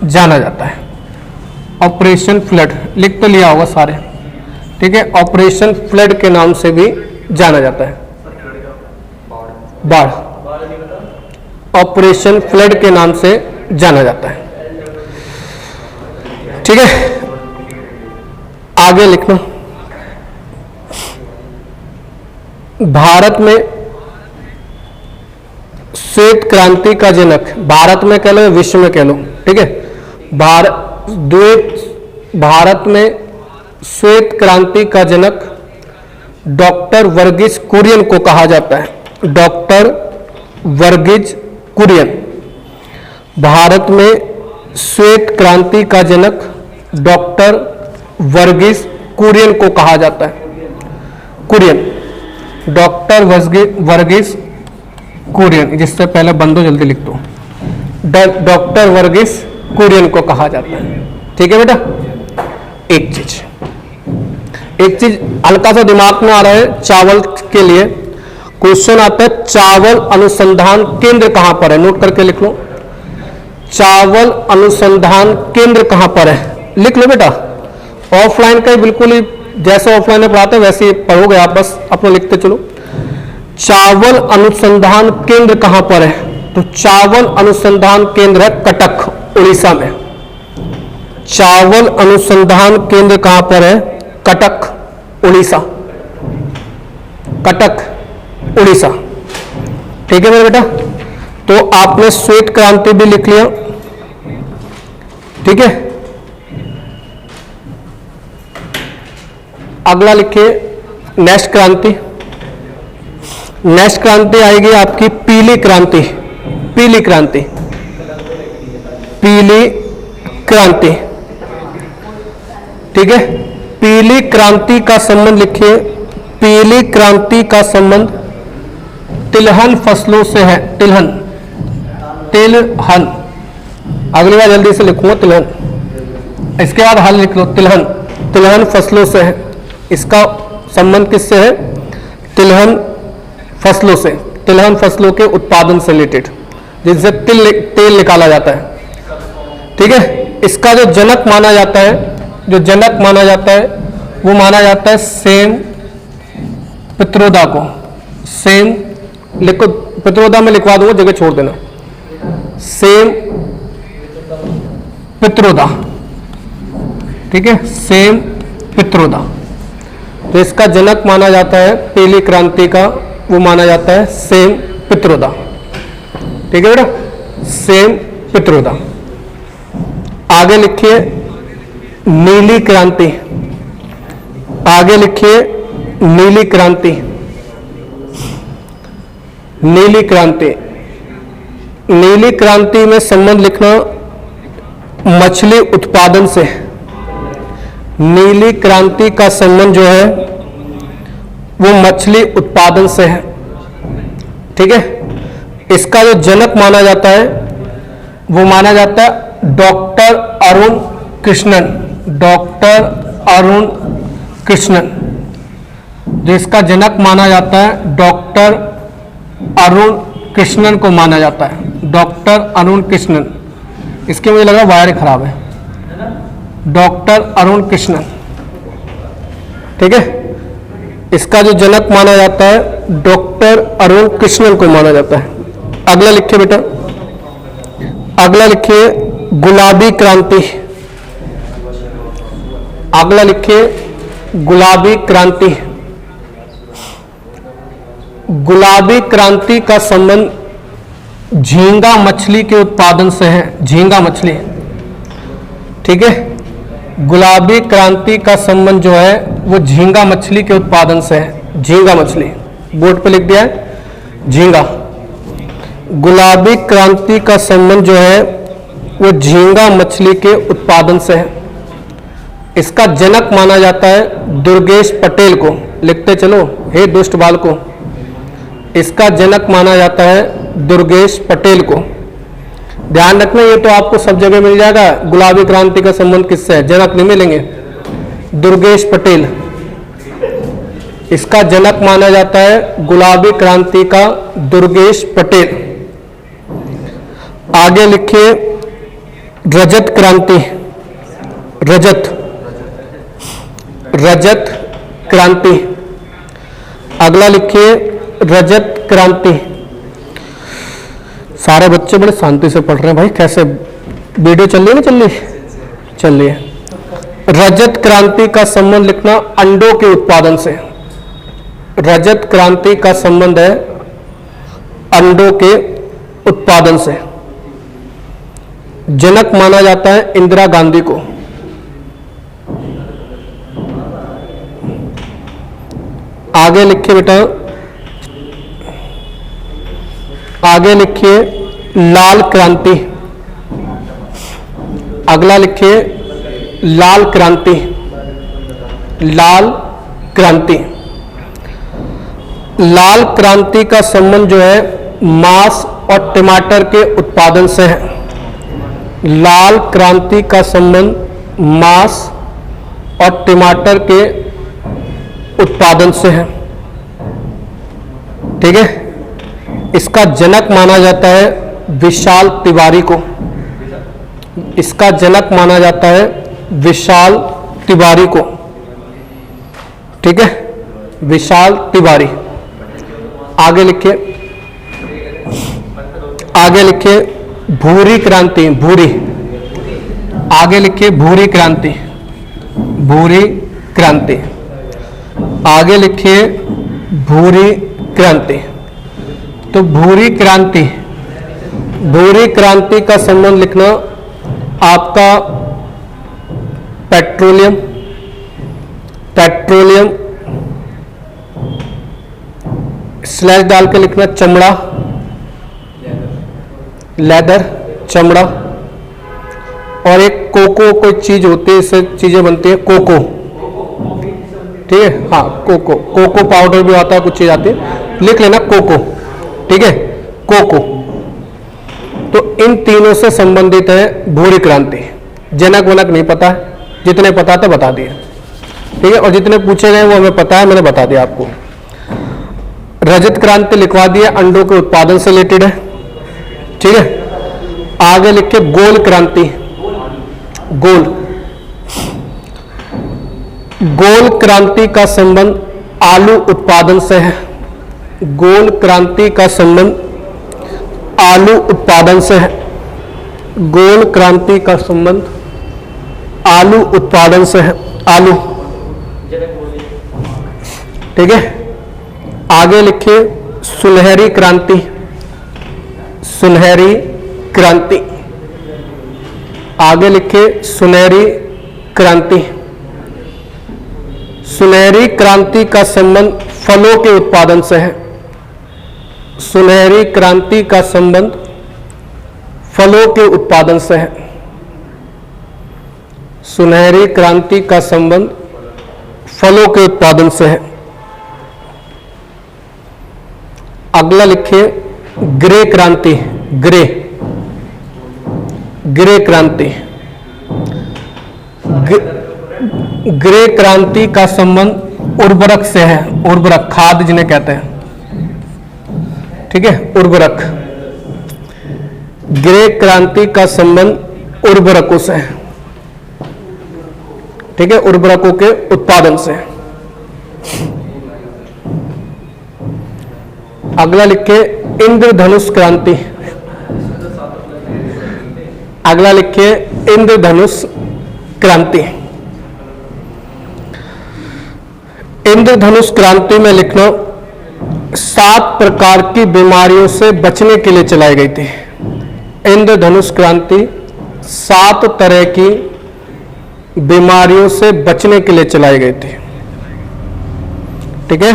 जाना जाता है। ऑपरेशन फ्लड लिख तो लिया होगा सारे। ठीक है, ऑपरेशन फ्लड के नाम से भी जाना जाता है। बाढ़, ऑपरेशन फ्लड के नाम से जाना जाता है। ठीक है, आगे लिखना। भारत में श्वेत क्रांति का जनक, भारत में कह लो या विश्व में कह लो, ठीक है, भारत में श्वेत क्रांति का जनक डॉक्टर वर्गीज कुरियन को कहा जाता है। डॉक्टर वर्गीज कुरियन। भारत में श्वेत क्रांति का जनक डॉक्टर वर्गीज कुरियन को कहा जाता है। कुरियन, डॉक्टर वर्गीज कुरियन, जिससे पहले बंदो जल्दी लिख दो। डॉक्टर वर्गीज कुरियन को कहा जाता है। ठीक है बेटा, एक चीज हल्का सा दिमाग में आ रहा है चावल के लिए। क्वेश्चन आता है चावल अनुसंधान केंद्र कहां पर है, नोट करके लिख लो। चावल अनुसंधान केंद्र कहां पर है, लिख लो बेटा। ऑफलाइन का ही बिल्कुल ही जैसे ऑफलाइन में पढ़ाते हैं वैसे ही पढ़ोगे आप, बस अपने लिखते चलो। चावल अनुसंधान केंद्र कहां पर है, तो चावल अनुसंधान केंद्र है कटक, उड़ीसा में। चावल अनुसंधान केंद्र कहां पर है, कटक, उड़ीसा। कटक, उड़ीसा। ठीक है मेरे बेटा, तो आपने श्वेत क्रांति भी लिख लिया। ठीक है, अगला लिखिए नेक्स्ट क्रांति। नेक्स्ट क्रांति आएगी आपकी पीली क्रांति। पीली क्रांति, पीली क्रांति। ठीक है, पीली क्रांति का संबंध लिखिए। पीली क्रांति का संबंध तिलहन फसलों से है। तिलहन, तिलहन, अगली बार जल्दी से लिखूंगा तिलहन, इसके बाद हल लिख लो। तिलहन, तिलहन फसलों से है। इसका संबंध किससे है, तिलहन फसलों से, तिलहन फसलों के उत्पादन से रिलेटेड, जिससे तेल निकाला जाता है। ठीक है, इसका जो जनक माना जाता है, जो जनक माना जाता है वो माना जाता है सेम पित्रोदा को। सेम लिखो, पित्रोदा में लिखवा दूंगा, जगह छोड़ देना। सेम पित्रोदा। ठीक है, सेम पित्रोदा। तो इसका जनक माना जाता है पीली क्रांति का, वो माना जाता है सेम पित्रोदा। ठीक है बेटा, सेम पित्रोदा। आगे लिखिए नीली क्रांति। आगे लिखिए नीली क्रांति। नीली क्रांति, नीली क्रांति में संबंध लिखना मछली उत्पादन से। नीली क्रांति का संबंध जो है वो मछली उत्पादन से है। ठीक है, इसका जो जनक माना जाता है वो माना जाता है डॉक्टर अरुण कृष्णन। डॉक्टर अरुण कृष्णन, जो इसका जनक माना जाता है डॉक्टर अरुण कृष्णन को माना जाता है। डॉक्टर अरुण कृष्णन, इसके मुझे लगा वायर खराब है। डॉक्टर अरुण कृष्णन। ठीक है, इसका जो जनक माना जाता है डॉक्टर अरुण कृष्णन को माना जाता है। अगला लिखिए बेटा, अगला लिखिए गुलाबी क्रांति। अगला लिखिए गुलाबी क्रांति। गुलाबी क्रांति का संबंध झींगा मछली के उत्पादन से है। झींगा मछली। ठीक है, गुलाबी क्रांति का संबंध जो है वो झींगा मछली के उत्पादन से है। झींगा मछली, बोर्ड पे लिख दिया है झींगा। गुलाबी क्रांति का संबंध जो है वो झींगा मछली के उत्पादन से है। इसका जनक माना जाता है दुर्गेश पटेल को। लिखते चलो, हे दुष्ट बाल को। इसका जनक माना जाता है दुर्गेश पटेल को। ध्यान रखना, ये तो आपको सब जगह मिल जाएगा। गुलाबी क्रांति का संबंध किससे है? जनक नहीं मिलेंगे। दुर्गेश पटेल, इसका जनक माना जाता है गुलाबी क्रांति का दुर्गेश पटेल। आगे लिखिए रजत क्रांति, रजत क्रांति। अगला लिखिए रजत क्रांति। सारे बच्चे बड़े शांति से पढ़ रहे हैं भाई, कैसे वीडियो चल रही है? ना चल रही है। रजत क्रांति का संबंध लिखना अंडों के उत्पादन से। रजत क्रांति का संबंध है अंडों के उत्पादन से। जनक माना जाता है इंदिरा गांधी को। आगे लिखिए बेटा, आगे लिखिए लाल क्रांति। अगला लिखिए लाल क्रांति, लाल क्रांति। लाल क्रांति का संबंध जो है मांस और टमाटर के उत्पादन से है। लाल क्रांति का संबंध मांस और टमाटर के उत्पादन से है। ठीक है, इसका जनक माना जाता है विशाल तिवारी को। इसका जनक माना जाता है विशाल तिवारी को। ठीक है, विशाल तिवारी। आगे लिखिए, आगे लिखिए भूरी क्रांति, भूरी। आगे लिखिए भूरी क्रांति, भूरी क्रांति। आगे लिखिए भूरी क्रांति। तो भूरी क्रांति, भूरी क्रांति का संबंध लिखना आपका पेट्रोलियम, पेट्रोलियम स्लैश डाल के लिखना चमड़ा, लेदर, चमड़ा। और एक कोको कोई चीज होती है, इससे चीजें बनती है, कोको। ठीक है, हाँ कोको, कोको पाउडर भी आता है, कुछ चीज आती है, लिख लेना कोको। ठीक है, कोको। तो इन तीनों से संबंधित है भूरी क्रांति। जनक वनक नहीं पता है, जितने पता था बता दिए। ठीक है, और जितने पूछे गए वो हमें पता है, मैंने बता दिया आपको। रजत क्रांति लिखवा दिया, अंडों के उत्पादन से रिलेटेड है। ठीक है, आगे लिखे गोल क्रांति, गोल। गोल क्रांति का संबंध आलू उत्पादन से है। गोल क्रांति का संबंध आलू उत्पादन से है। गोल क्रांति का संबंध आलू उत्पादन से है, आलू। ठीक है, आगे लिखिए सुनहरी क्रांति, सुनहरी क्रांति। आगे लिखिए सुनहरी क्रांति। सुनहरी क्रांति का संबंध फलों के उत्पादन से है। सुनहरी क्रांति का संबंध फलों के उत्पादन से है। सुनहरी क्रांति का संबंध फलों के उत्पादन से है। अगला लिखिए ग्रे क्रांति, ग्रे, ग्रे क्रांति। ग्रे क्रांति का संबंध उर्वरक से है, उर्वरक, खाद जिन्हें कहते हैं। ठीक है, उर्वरक। ग्रे क्रांति का संबंध उर्वरकों से है। ठीक है, उर्वरकों के उत्पादन से। अगला लिखिए इंद्रधनुष क्रांति। अगला लिखिए इंद्रधनुष क्रांति। इंद्रधनुष क्रांति में लिखना 7 प्रकार की बीमारियों से बचने के लिए चलाई गई थी। इंद्रधनुष क्रांति 7 तरह की बीमारियों से बचने के लिए चलाई गई थी। ठीक है,